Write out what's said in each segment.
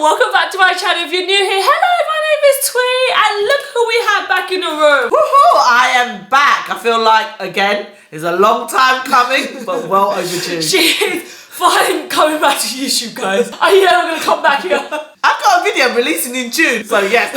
welcome back to my channel. If you're new here, hello, my name is Twee, and look who we have back in the room. Woohoo! I am back. I feel like, again, it's a long time coming, but well overdue. She is fine coming back to YouTube, guys. I'm going to come back here. I've got a video I'm releasing in June, so yes.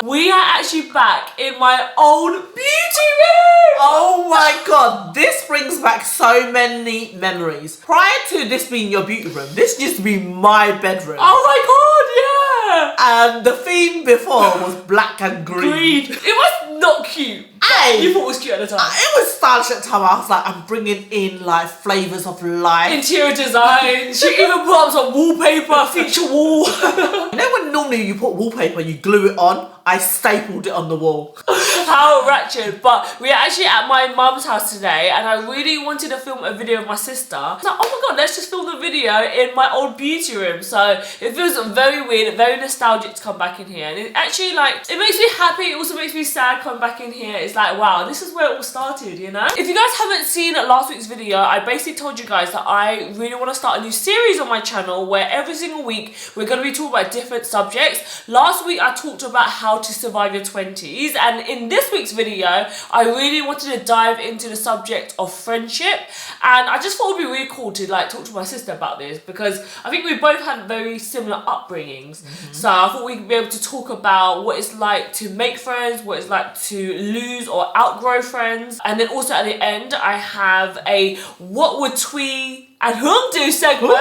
We are actually back in my old beauty room. Oh my god, this brings back so many memories. Prior to this being your beauty room, this used to be my bedroom. Oh my god, yeah. And the theme before was black and green. It was not cute. Hey, You thought it was cute at the time. it was stylish at the time. I was like, I'm bringing in like flavours of life. Interior design. She even put up some wallpaper, feature wall. You know when normally you put wallpaper, you glue it on? I stapled it on the wall. How ratchet. But we're actually at my mum's house today, and I really wanted to film a video of my sister. I was like, oh my god, let's just film the video in my old beauty room. So it feels very weird, very nostalgic to come back in here. And it actually, like, it makes me happy. It also makes me sad coming back in here. It's like, wow, this is where it all started, you know? If you guys haven't seen last week's video, I basically told you guys that I really want to start a new series on my channel where every single week we're going to be talking about different subjects. Last week I talked about how to survive your 20s, and in this week's video I really wanted to dive into the subject of friendship, and I just thought it would be really cool to like talk to my sister about this because I think we both had very similar upbringings. So I thought we'd be able to talk about what it's like to make friends, what it's like to lose or outgrow friends, and then also at the end I have a what would Twee and whom do segment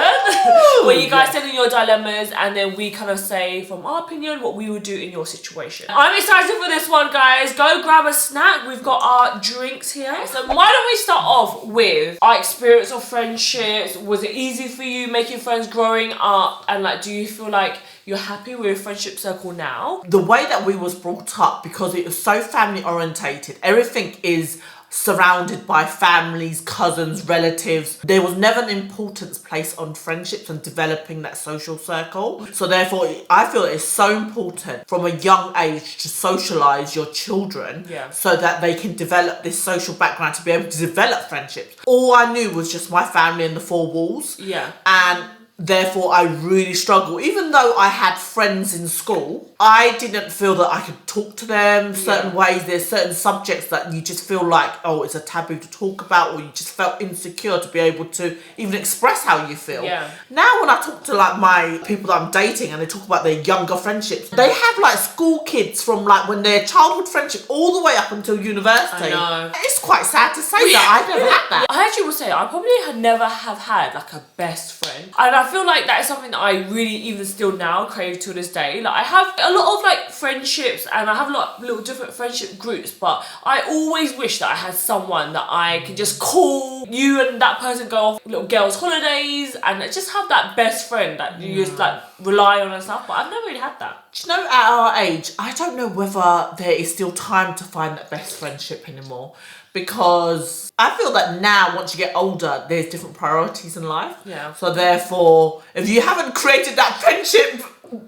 where you guys send in your dilemmas and then we kind of say from our opinion what we would do in your situation. I'm excited for this one, guys. Go grab a snack. We've got our drinks here. So why don't we start off with our experience of friendships? Was it easy for you making friends growing up, and like do you feel like you're happy with your friendship circle now? The way that we was brought up, because it was so family orientated, everything is surrounded by families, cousins, relatives. There was never an importance placed on friendships and developing that social circle. So therefore, I feel it's so important from a young age to socialise your children so that they can develop this social background to be able to develop friendships. All I knew was just my family and the four walls. And therefore, I really struggled. Even though I had friends in school, I didn't feel that I could talk to them certain ways. There's certain subjects that you just feel like, oh, it's a taboo to talk about, or you just felt insecure to be able to even express how you feel. Now, when I talk to like my people that I'm dating and they talk about their younger friendships, they have like school kids from like when their childhood friendship all the way up until university. I know. It's quite sad to say that I never had that. I actually would say I probably never have had like a best friend, and I feel like that is something that I really even still now crave to this day. Like I have a lot of like friendships and I have a lot of little different friendship groups, but I always wish that I had someone that I can just call. You and that person go off little girls' holidays and just have that best friend that you just like rely on and stuff, but I've never really had that. Do you know, at our age, I don't know whether there is still time to find that best friendship anymore, because I feel that now, once you get older, there's different priorities in life. So therefore, if you haven't created that friendship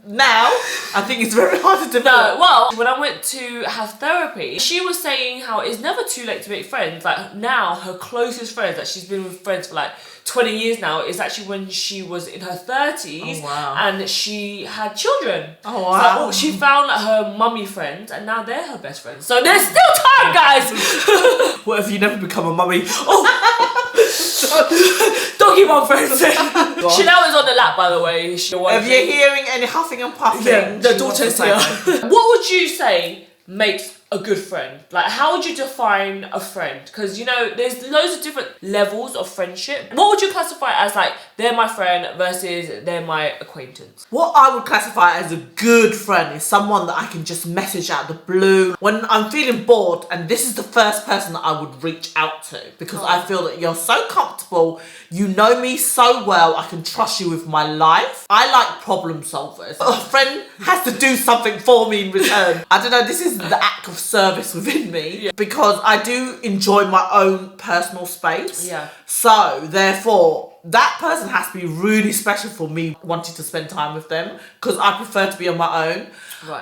now, I think it's very hard to develop. No, well, when I went to have therapy, she was saying how it's never too late to make friends. Like now, her closest friends that she's been with friends for like 20 years now is actually when she was in her 30s and she had children. So she found like, her mummy friends, and now they're her best friends. So there's still time, guys. What if you never become a mummy? Doggy mum friends. Chanel is on the lap, by the way. If you're hearing any huffing and puffing, the daughter's here. What would you say makes a good friend? Like, how would you define a friend? Because, you know, there's loads of different levels of friendship. What would you classify as, like, they're my friend versus they're my acquaintance? What I would classify as a good friend is someone that I can just message out the blue when I'm feeling bored, and this is the first person that I would reach out to, because I feel that you're so comfortable, you know me so well, I can trust you with my life. I like problem solvers. A friend has to do something for me in return. I don't know, this is the act of service within me, because I do enjoy my own personal space. So therefore, that person has to be really special for me wanting to spend time with them, because I prefer to be on my own.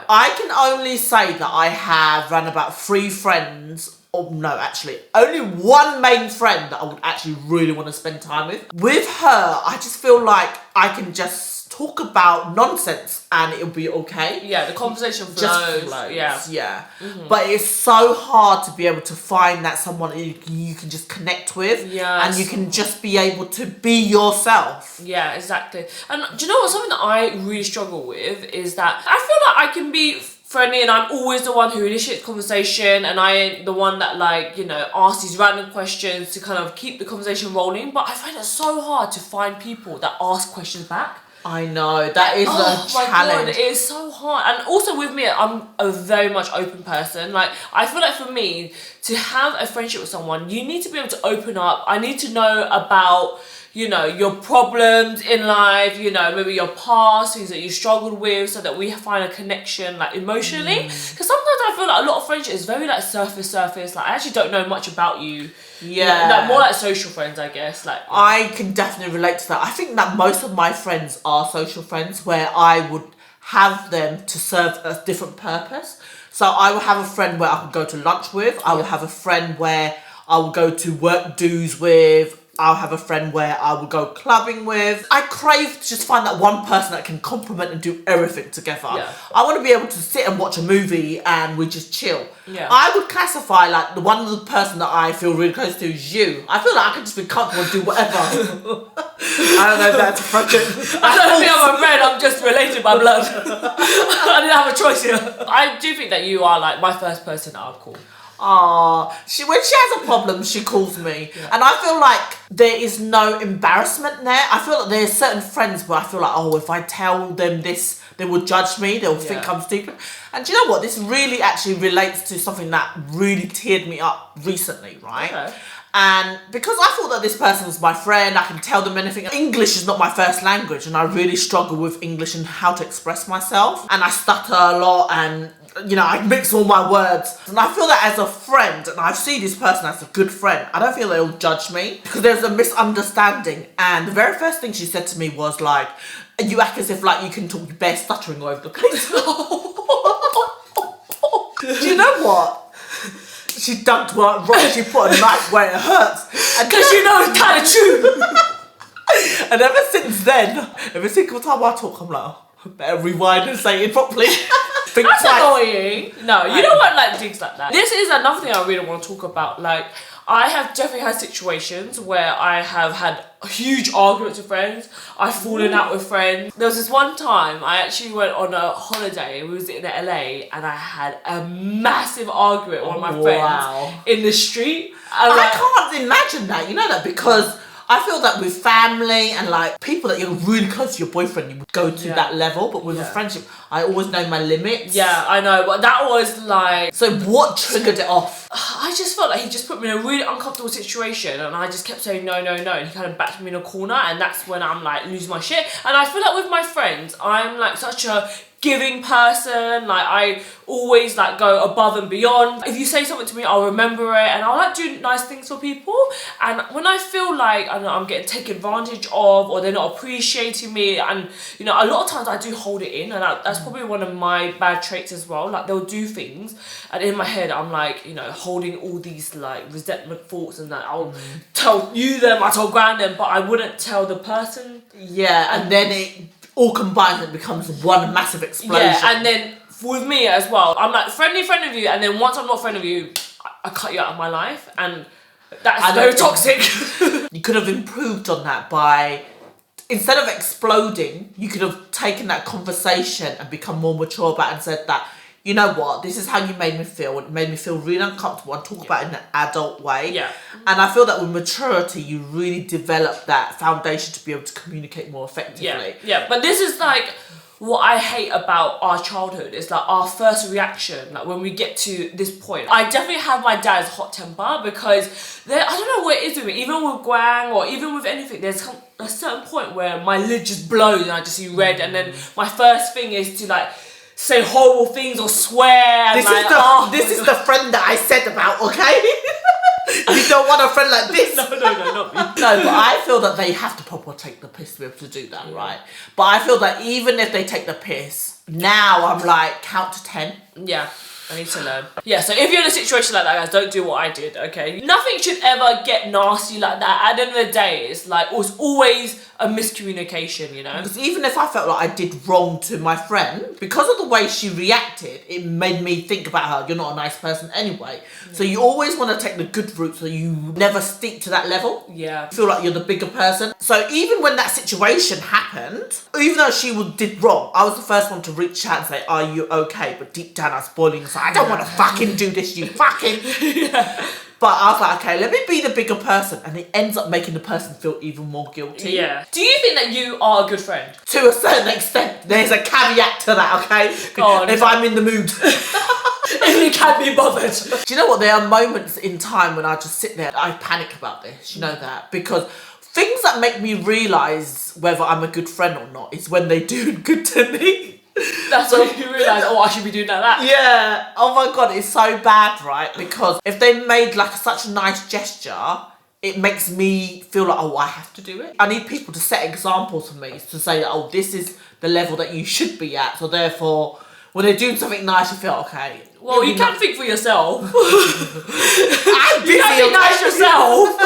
I can only say that I have run about 3 friends. Oh no, actually, only one main friend that I would actually really want to spend time with. With her, I just feel like I can just talk about nonsense and it'll be okay. Yeah, the conversation flows. Just flows. Yeah. But it's so hard to be able to find that someone you can just connect with. Yeah. And you can just be able to be yourself. Yeah, exactly. And do you know what? Something that I really struggle with is that I feel like I can be friendly and I'm always the one who initiates conversation and I ain't the one that asks these random questions to kind of keep the conversation rolling. But I find it so hard to find people that ask questions back. I know, that is a challenge. My God, it is so hard. And also with me, I'm a very much open person. Like, I feel like for me, to have a friendship with someone, you need to be able to open up. I need to know about, your problems in life, maybe your past, things that you struggled with, so that we find a connection, like, emotionally. Because sometimes I feel like a lot of friendship is very, like, surface. Like, I actually don't know much about you. Yeah. More like social friends, I guess. Like, I can definitely relate to that. I think that most of my friends are social friends where I would have them to serve a different purpose. So I will have a friend where I could go to lunch with. I will have a friend where I will go to work dues with. I'll have a friend where I will go clubbing with. I crave to just find that one person that can complement and do everything together. Yeah. I want to be able to sit and watch a movie and we just chill. Yeah. I would classify like the one person that I feel really close to is you. I feel like I can just be comfortable and do whatever. I don't know if that's a project. I don't think I'm a friend, I'm just related by blood. I didn't have a choice here. I do think that you are like my first person that I'll call. When she has a problem, she calls me. Yeah. And I feel like there is no embarrassment there. I feel like there's certain friends where I feel like, if I tell them this, they will judge me. They'll think I'm stupid. And do you know what? This really actually relates to something that really teared me up recently, right? Okay. And because I thought that this person was my friend, I can tell them anything. English is not my first language and I really struggle with English and how to express myself. And I stutter a lot and I mix all my words. And I feel that as a friend, and I see this person as a good friend, I don't feel they'll judge me because there's a misunderstanding. And the very first thing she said to me was like, you act as if like you can talk bare stuttering all over the place. Do you know what? She dunked one right, she put a knife where it hurts. Because it's kind of true. And ever since then, every single time I talk, I'm like, better rewind and say it properly. That's annoying. No, you don't want like things like that. This is another thing I really want to talk about. Like, I have definitely had situations where I have had huge arguments with friends. I've fallen out with friends. There was this one time I actually went on a holiday. We was in LA and I had a massive argument with one of my friends in the street. I can't imagine that. You know that because I feel that with family and like people that you're really close to your boyfriend, you would go to that level. But with a friendship, I always know my limits. Yeah, I know. But that was like... So what triggered it off? I just felt like he just put me in a really uncomfortable situation and I just kept saying no. And he kind of backed me in a corner and that's when I'm like losing my shit. And I feel like with my friends, I'm like such a giving person. Like I always like go above and beyond. If you say something to me, I'll remember it and I'll like do nice things for people. And when I feel like I'm getting taken advantage of or they're not appreciating me, and a lot of times I do hold it in, and that's probably one of my bad traits as well. Like they'll do things and in my head I'm like holding all these like resentment thoughts and that I'll tell you them, I tell Gran them, but I wouldn't tell the person. Yeah, and then it all combined and becomes one massive explosion. Yeah, and then with me as well, I'm like friend of you, and then once I'm not friend of you, I cut you out of my life, and that's very toxic. You could have improved on that by, instead of exploding, you could have taken that conversation and become more mature about it and said that, you know what, this is how you made me feel. It made me feel really uncomfortable and talk about it in an adult way. Yeah. And I feel that with maturity, you really develop that foundation to be able to communicate more effectively. Yeah, but this is like what I hate about our childhood. Is like our first reaction, like when we get to this point. I definitely have my dad's hot temper because I don't know what it is with me, even with Guang or even with anything, there's a certain point where my lid just blows and I just see red, and then my first thing is to like say horrible things or swear. This is the friend that I said about, okay? You don't want a friend like this. No, not me. No, but I feel that they have to properly take the piss to be able to do that, right? But I feel that even if they take the piss, now I'm like, count to 10. Yeah. I need to learn. Yeah, so if you're in a situation like that, guys, don't do what I did, okay? Nothing should ever get nasty like that. At the end of the day, it's like, it was always a miscommunication, you know? Because even if I felt like I did wrong to my friend, because of the way she reacted, it made me think about her. You're not a nice person anyway. So you always want to take the good route so you never stick to that level. Yeah. Feel like you're the bigger person. So even when that situation happened, even though she did wrong, I was the first one to reach out and say, are you okay? But deep down I was boiling inside. I don't want to fucking do this, you fucking. Yeah. But I was like, okay, let me be the bigger person. And it ends up making the person feel even more guilty. Yeah. Do you think that you are a good friend? To a certain extent. There's a caveat to that, okay? God. If I'm in the mood. If you can't be bothered. Do you know what? There are moments in time when I just sit there, I panic about this. You know that? Because things that make me realise whether I'm a good friend or not is when they do good to me. That's when you realise, oh, I should be doing that. Yeah. Oh my God, it's so bad, right? Because if they made like such a nice gesture, it makes me feel like, oh, I have to do it. I need people to set examples for me to say that, oh, this is the level that you should be at. So therefore, when they're doing something nice, you feel, okay. Well, you can think for yourself. I'm busy. You can be nice yourself.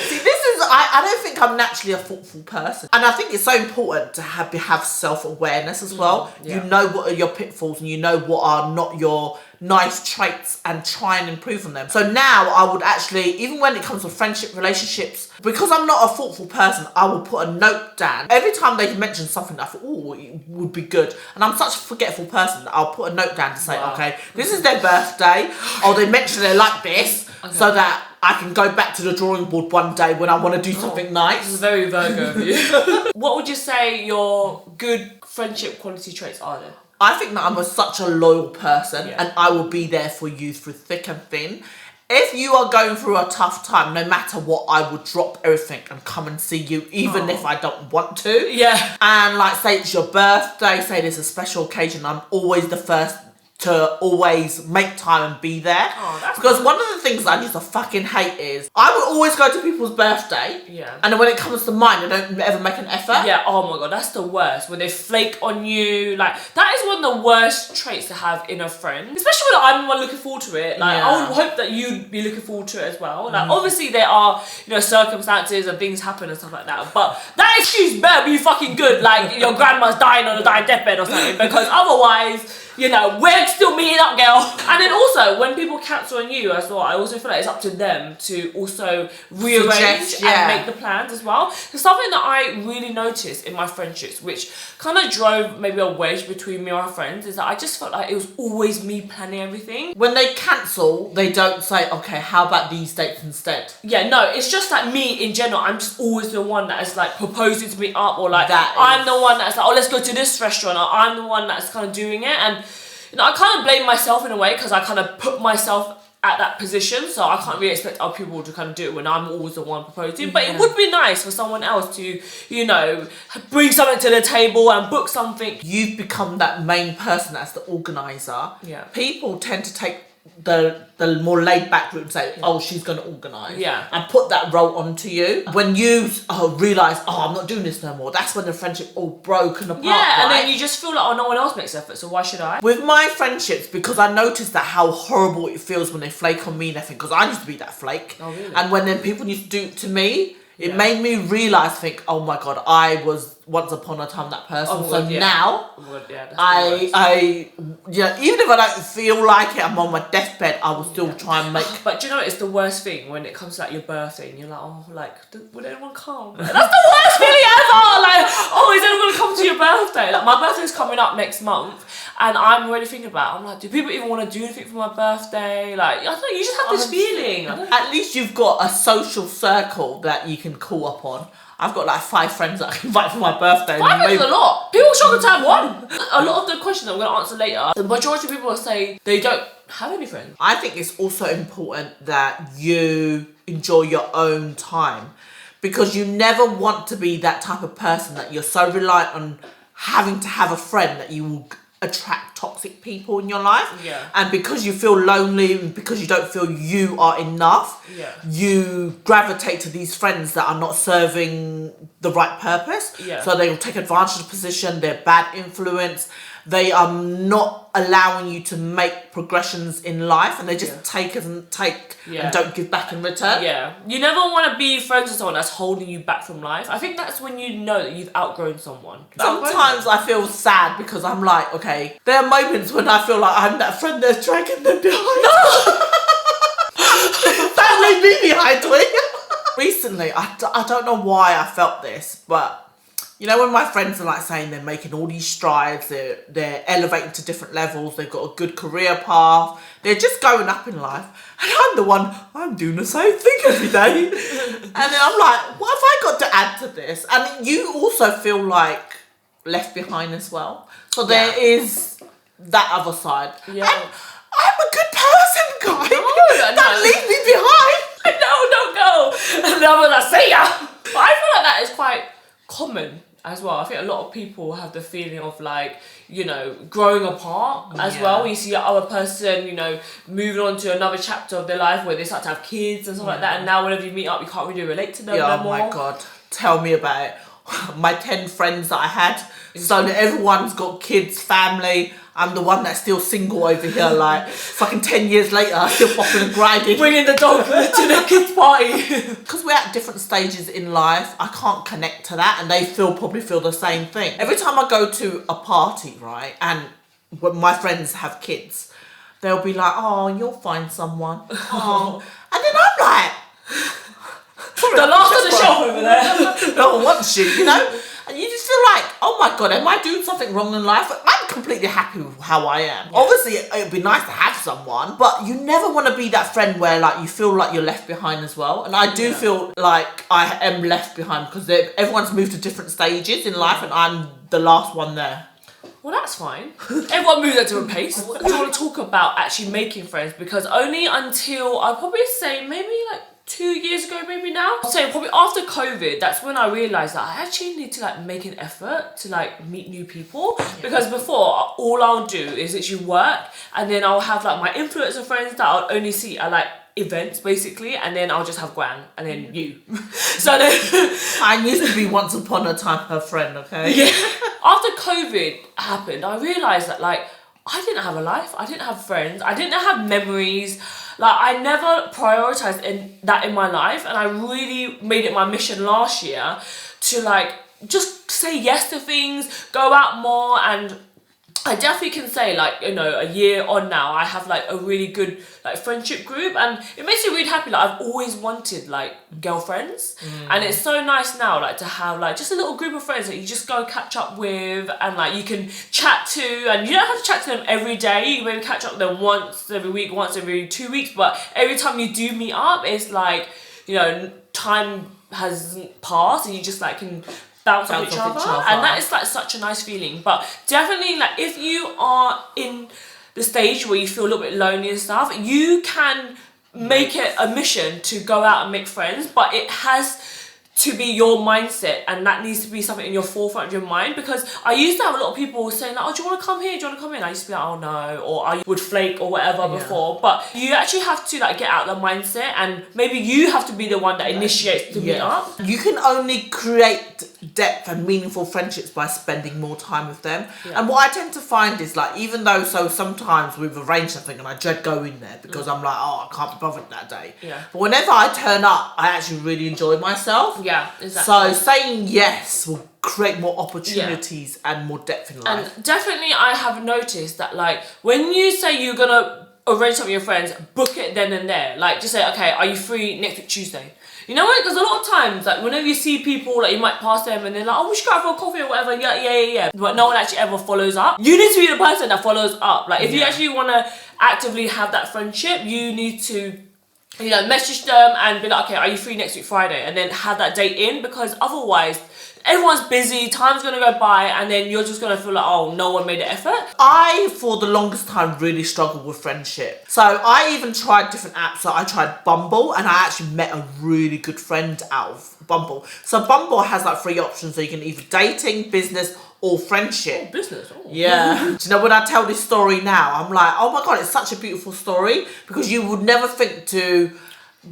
See, this is, I don't think I'm naturally a thoughtful person. And I think it's so important to have self-awareness as well. Yeah. You know what are your pitfalls and you know what are not your nice traits and try and improve on them. So now I would actually, even when it comes to friendship, relationships, because I'm not a thoughtful person, I will put a note down. Every time they mention something that I thought, oh, it would be good. And I'm such a forgetful person that I'll put a note down to say, okay, this is their birthday, or they mention they like this, so that I can go back to the drawing board one day when I want to do something nice. This is very Virgo of you. What would you say your good friendship quality traits are then? I think that I'm such a loyal person and I will be there for you through thick and thin. If you are going through a tough time, no matter what, I would drop everything and come and see you, even if I don't want to. Yeah. And like, say it's your birthday, say there's a special occasion, I'm always the first to always make time and be there. Oh, that's because one of the things I used to fucking hate is I would always go to people's birthday. Yeah. And then when it comes to mine, I don't ever make an effort. Yeah, oh my God, that's the worst. When they flake on you. Like, that is one of the worst traits to have in a friend. Especially when I'm the one looking forward to it. Like, I would hope that you'd be looking forward to it as well. Like, obviously there are, you know, circumstances and things happen and stuff like that. But that excuse better be fucking good. Like, your grandma's dying on a dying deathbed or something. Because otherwise, you know, we're still meeting up, girl. And then also, when people cancel on you as well, I also feel like it's up to them to also rearrange and make the plans as well. There's something that I really noticed in my friendships, which kind of drove maybe a wedge between me and my friends, is that I just felt like it was always me planning everything. When they cancel, they don't say, okay, how about these dates instead? Yeah, no, it's just like me in general. I'm just always the one that is like proposing to meet up, or like I'm the one that's like, oh, let's go to this restaurant, or I'm the one that's kind of doing it. And you know, I kind of blame myself in a way because I kind of put myself at that position, so I can't really expect other people to kind of do it when I'm always the one proposing. But it would be nice for someone else to, you know, bring something to the table and book something. You've become that main person as the organizer. Yeah. People tend to take the more laid back route and say, oh, she's going to organise. Yeah. And put that role onto you. When you realise, oh, I'm not doing this no more, that's when the friendship all broken apart. Yeah, and then you just feel like, oh, no one else makes effort, so why should I? With my friendships, because I noticed that how horrible it feels when they flake on me and everything, because I used to be that flake. Oh, really? And when then people used to do it to me, it made me realise, think, oh my God, I was once upon a time that person. Oh, so God, yeah. now, Oh, God, yeah, even if I don't feel like it, I'm on my deathbed, I will still try and make. But do you know it's the worst thing when it comes to like your birthday and you're like, oh, like, would anyone come? That's the worst feeling ever. Like, oh, is anyone gonna come to your birthday? Like, my birthday's coming up next month, and I'm already thinking about. I'm like, do people even want to do anything for my birthday? Like, I don't know. You just have this feeling. At least you've got a social circle that you can call upon. I've got like 5 friends that I can invite for my birthday. 5 friends is a lot. People shock to have one. A lot of the questions that I'm going to answer later, the majority of people will say they don't have any friends. I think it's also important that you enjoy your own time, because you never want to be that type of person that you're so reliant on having to have a friend that you will attract toxic people in your life. Yeah. And because you feel lonely and because you don't feel you are enough, you gravitate to these friends that are not serving the right purpose. Yeah. So they will take advantage of the position, they're bad influence, they are not allowing you to make progressions in life, and they just take and don't give back in return. Yeah. You never want to be friends with someone that's holding you back from life. I think that's when you know that you've outgrown someone. Sometimes I feel sad because I'm like, okay, there are moments when I feel like I'm that friend that's dragging them behind. That leave me behind, Recently, I don't know why I felt this, but you know when my friends are like saying they're making all these strides, they're elevating to different levels, they've got a good career path, they're just going up in life, and I'm the one, I'm doing the same thing every day. And then I'm like, what have I got to add to this? And you also feel like left behind as well. So there is that other side. Yeah. And I'm a good person, guys. Don't leave me behind. No, don't go. And then I'm like, see ya. But I feel like that is quite common as well. I think a lot of people have the feeling of like, you know, growing apart as well. You see the other person, you know, moving on to another chapter of their life where they start to have kids and stuff like that. And now whenever you meet up, you can't really relate to them no more. Oh my God. Tell me about it. My 10 friends that I had, so that everyone's got kids, family. I'm the one that's still single over here, like fucking 10 years later, still popping and grinding. Bringing the dog to the kids' party. Because we're at different stages in life, I can't connect to that, and they probably feel the same thing. Every time I go to a party, right, and when my friends have kids, they'll be like, oh, you'll find someone. Oh. And then I'm like... The last of the show over there. No one wants you, you know? And you just feel like, oh my God, am I doing something wrong in life? I'm completely happy with how I am. Yeah. Obviously, it'd be nice to have someone, but you never want to be that friend where like you feel like you're left behind as well. And I do feel like I am left behind because everyone's moved to different stages in life and I'm the last one there. Well, that's fine. Everyone moves at a different pace. I do want to talk about actually making friends because only until, I'd probably say maybe like 2 years ago, maybe now. I'd say probably after COVID, that's when I realised that I actually need to like make an effort to like meet new people. Because before, all I'll do is actually work and then I'll have like my influencer friends that I'll only see at like events basically, and then I'll just have Guang and then you. So then I used to be once upon a time her friend, okay? Yeah. After COVID happened, I realised that like I didn't have a life, I didn't have friends, I didn't have memories. Like I never prioritized that in my life, and I really made it my mission last year to like just say yes to things, go out more, and I definitely can say like, you know, a year on now, I have like a really good like friendship group, and it makes me really happy. Like I've always wanted like girlfriends, and it's so nice now like to have like just a little group of friends that you just go catch up with, and like you can chat to, and you don't have to chat to them every day. You can maybe catch up with them once every week, once every 2 weeks, but every time you do meet up, it's like, you know, time has passed and you just like can bounce off each other, and that is like such a nice feeling. But definitely like if you are in the stage where you feel a little bit lonely and stuff, you can make it a mission to go out and make friends, but it has to be your mindset, and that needs to be something in your forefront of your mind. Because I used to have a lot of people saying like, oh, do you want to come here, do you want to come in? I used to be like, oh no, or I would flake or whatever before. But you actually have to like get out of the mindset, and maybe you have to be the one that initiates to meet up. You can only create depth and meaningful friendships by spending more time with them. And what I tend to find is like, even though sometimes we've arranged something and I dread going there because I'm like, oh, I can't be bothered that day. But whenever I turn up, I actually really enjoy myself. Yeah, exactly. So saying yes will create more opportunities and more depth in life. And definitely I have noticed that like when you say you're gonna arrange something with your friends, book it then and there. Like just say, okay, are you free next week Tuesday? You know what? Because a lot of times, like whenever you see people, like you might pass them and they're like, oh, we should go out for a coffee or whatever. Yeah. But no one actually ever follows up. You need to be the person that follows up. Like if you actually want to actively have that friendship, you need to, you know, message them and be like, okay, are you free next week Friday? And then have that date in, because otherwise everyone's busy, time's gonna go by, and then you're just gonna feel like, oh, no one made an effort. I, for the longest time, really struggled with friendship. So I even tried different apps. So I tried Bumble, and I actually met a really good friend out of Bumble. So Bumble has like 3 options. So you can either dating, business, or friendship. Oh, business. Oh. Yeah. Do you know, when I tell this story now, I'm like, oh my God, it's such a beautiful story, because you would never think to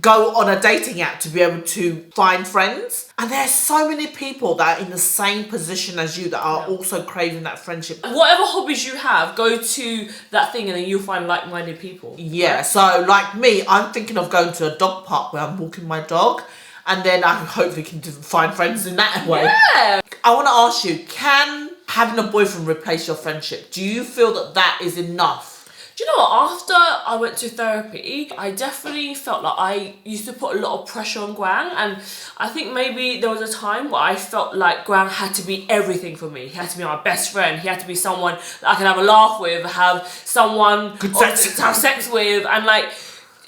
go on a dating app to be able to find friends. And there's so many people that are in the same position as you that are also craving that friendship. Whatever hobbies you have, go to that thing and then you'll find like-minded people. Yeah, so like me, I'm thinking of going to a dog park where I'm walking my dog, and then I hopefully can find friends in that way. Yeah. I want to ask you, can having a boyfriend replace your friendship? Do you feel that that is enough? Do you know what? After I went to therapy, I definitely felt like I used to put a lot of pressure on Guang, and I think maybe there was a time where I felt like Guang had to be everything for me. He had to be my best friend. He had to be someone that I can have a laugh with, have someone Good sex. to have sex with, and like,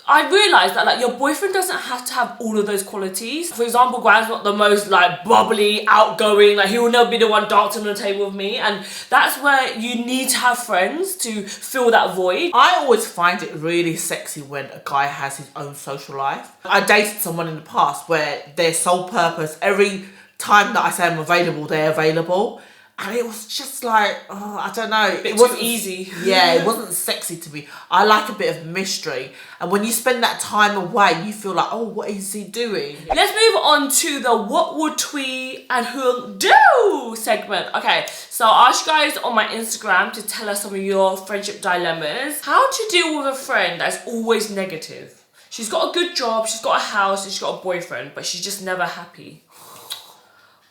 I realised that like your boyfriend doesn't have to have all of those qualities. For example, Guang's not the most like bubbly, outgoing, like he will never be the one dancing on the table with me, and that's where you need to have friends to fill that void. I always find it really sexy when a guy has his own social life. I dated someone in the past where their sole purpose, every time that I say I'm available, they're available. And it was just like, oh, I don't know. It wasn't easy. Yeah, it wasn't sexy to me. I like a bit of mystery. And when you spend that time away, you feel like, oh, what is he doing? Let's move on to the what would Twee and Hoong do segment. Okay, so I asked you guys on my Instagram to tell us some of your friendship dilemmas. How to deal with a friend that's always negative. She's got a good job, she's got a house, and she's got a boyfriend, but she's just never happy.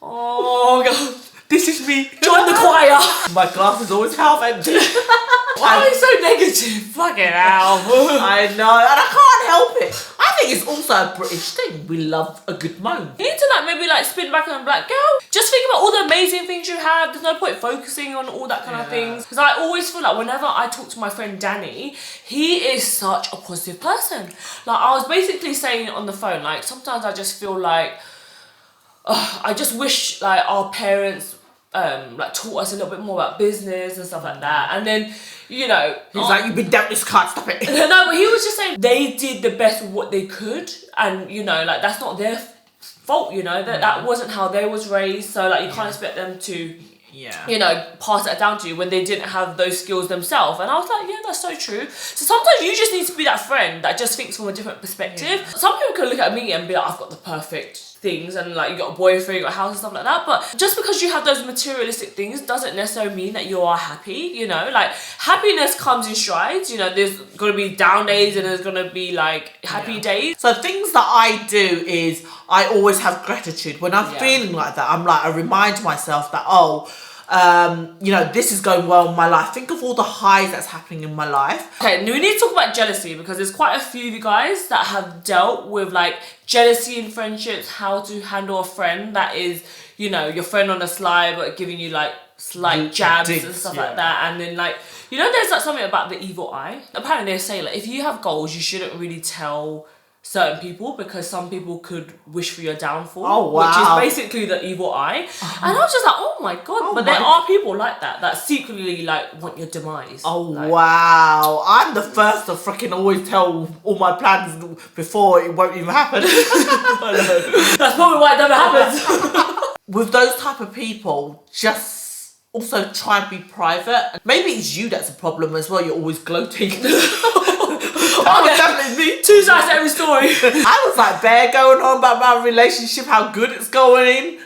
Oh, God. This is me. Join the choir. My glass is always half empty. Why are you so negative? Fucking hell. I know, and I can't help it. I think it's also a British thing. We love a good moan. You need to like maybe like spin back and be like, girl, just think about all the amazing things you have. There's no point focusing on all that kind of things. Because I always feel like whenever I talk to my friend Danny, he is such a positive person. Like I was basically saying on the phone, like sometimes I just feel like, I just wish like our parents like taught us a little bit more about business and stuff like that. And then, you know, He's like, you've been dealt this card, stop it. No, but he was just saying they did the best with what they could, and you know, like that's not their fault, you know, that wasn't how they was raised, so like you can't expect them to you know, pass that down to you when they didn't have those skills themselves. And I was like, yeah, that's so true. So sometimes you just need to be that friend that just thinks from a different perspective. Some people can look at me and be like, I've got the perfect things, and like you got a boyfriend, you got a house and stuff like that, but just because you have those materialistic things doesn't necessarily mean that you are happy, you know. Like happiness comes in strides, you know, there's gonna be down days and there's gonna be like happy days. So things that I do is I always have gratitude. When I'm feeling like that, I'm like, I remind myself that, you know, this is going well in my life. Think of all the highs that's happening in my life. Okay, now we need to talk about jealousy, because there's quite a few of you guys that have dealt with like jealousy in friendships, how to handle a friend that is, you know, your friend on the sly but giving you like slight jabs and stuff like that. And then like, you know, there's like something about the evil eye. Apparently they say like if you have goals, you shouldn't really tell certain people, because some people could wish for your downfall. Oh, wow. Which is basically the evil eye. And I was just like, oh my God. But there are people like that secretly like want your demise. Oh, like, wow. I'm the first to freaking always tell all my plans before it won't even happen. That's probably why it never happens. With those type of people, just also try and be private. Maybe it's you that's a problem as well. You're always gloating. Okay. Definitely me. Two sides to every story. I was like bare going on about my relationship, how good it's going.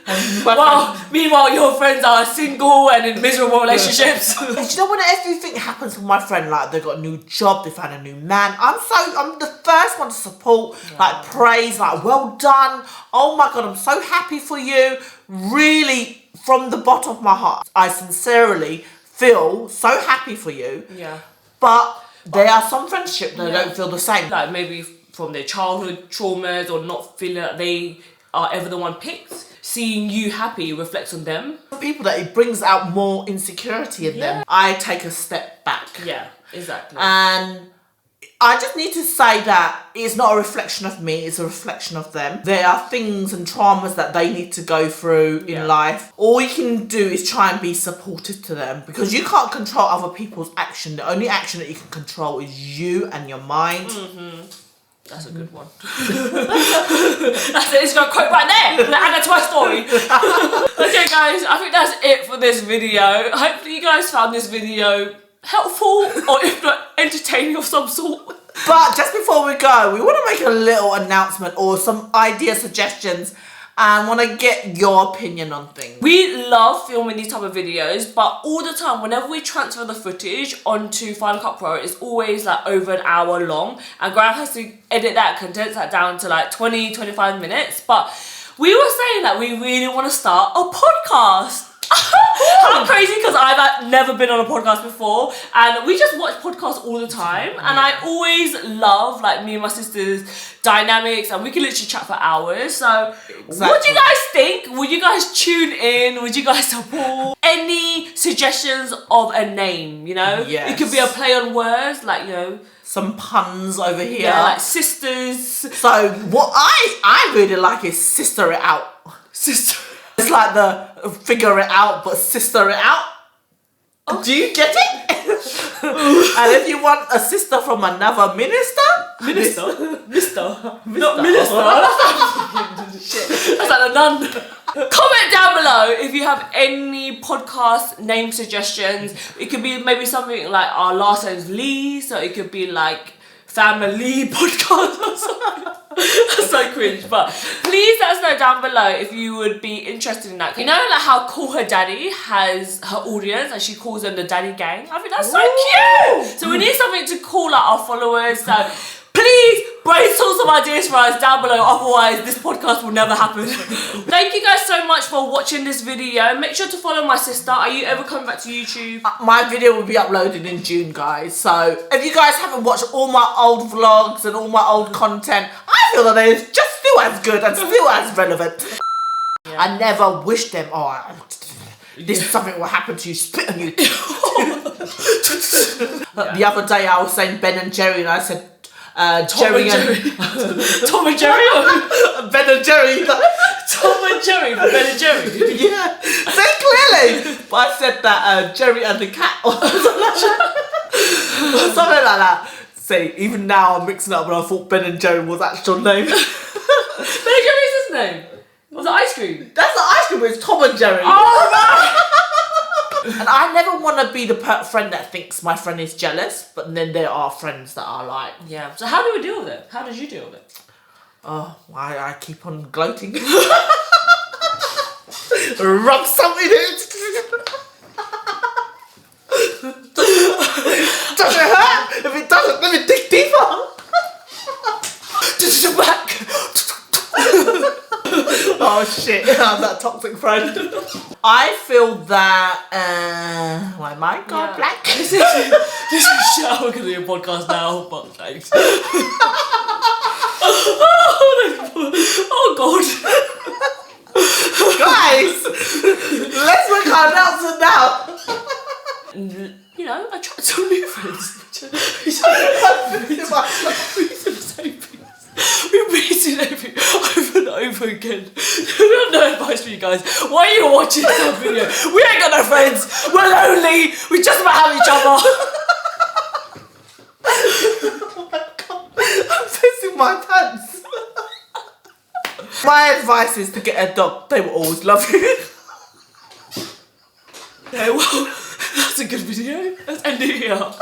Well, meanwhile your friends are single and in miserable relationships. Do you know when everything happens with my friend, like they got a new job, they found a new man, I'm the first one to support, like praise, like well done. Oh my God, I'm so happy for you. Really, from the bottom of my heart, I sincerely feel so happy for you. Yeah. But there are some friendships that don't feel the same. Like maybe from their childhood traumas, or not feeling that they are ever the one picked. Seeing you happy reflects on them. People that it brings out more insecurity in them. I take a step back. Yeah, exactly. And I just need to say that it's not a reflection of me, it's a reflection of them. There are things and traumas that they need to go through in life. All you can do is try and be supportive to them, because you can't control other people's action. The only action that you can control is you and your mind. That's a good one. That's it, it's got a quote right there. Add that to my story. Okay guys, I think that's it for this video. Hopefully you guys found this video helpful, or if not, entertaining of some sort. But just before we go, we want to make a little announcement or some idea suggestions and want to get your opinion on things. We love filming these type of videos, but all the time, whenever we transfer the footage onto Final Cut Pro, it's always like over an hour long, and Graham has to edit that, condense that down to like 20-25 minutes. But we were saying that we really want to start a podcast. How crazy, because I've never been on a podcast before, and we just watch podcasts all the time, and I always love like me and my sister's dynamics, and we can literally chat for hours. So what do you guys think? Would you guys tune in? Would you guys support? Any suggestions of a name, you know? Yes. It could be a play on words, like, you know, some puns over here. yeah, like sisters. So what I really like is sister it out. Sister. It's like the figure it out, but sister it out. Oh. Do you get it? And if you want a sister from another minister, Mister? Not minister. That's like a nun. Comment down below if you have any podcast name suggestions. It could be maybe something like our last name's Lee, so it could be like Family Podcast or something. That's so cringe, but please let us know down below if you would be interested in that. You know, like how Call Her Daddy has her audience and she calls them the Daddy Gang? I think that's so cute. So we need something to call out our followers. So please brainstorm some ideas for us down below, otherwise this podcast will never happen. Thank you guys so much for watching this video. Make sure to follow my sister. Are you ever coming back to YouTube? My video will be uploaded in June, guys. So if you guys haven't watched all my old vlogs and all my old content, I feel that it's just still as good and still as relevant. Yeah. I never wish them, this is something will happen to you, spit on you. The other day I was saying Ben and Jerry, and I said Jerry and Tom and Jerry or Ben and Jerry. Tom and Jerry for Ben and Jerry. Yeah, say clearly. But I said that Jerry and the cat or something like that. See, even now I'm mixing up, but I thought Ben and Jerry was actual name. Ben and Jerry is his name. Was it ice cream? That's the ice cream. It's Tom and Jerry. Oh right. And I never want to be the friend that thinks my friend is jealous, but then there are friends that are like... Yeah, so how do we deal with it? How did you deal with it? Oh, I keep on gloating. Rub something in it. Does it hurt? If it doesn't, let me dig deeper. Just back. Oh shit, I'm that toxic friend. I feel that, my mic got black. This is shout because of your podcast now, but thanks. Oh god. Guys, let's make our announcement now. You know, I tried some new friends. We repeat everything over and over again. We have no advice for you guys. Why are you watching this video? We ain't got no friends. We're lonely. We just about have each other. Oh my god, I'm pissing my pants. My advice is to get a dog. They will always love you. Okay, well, that's a good video. Let's end it here.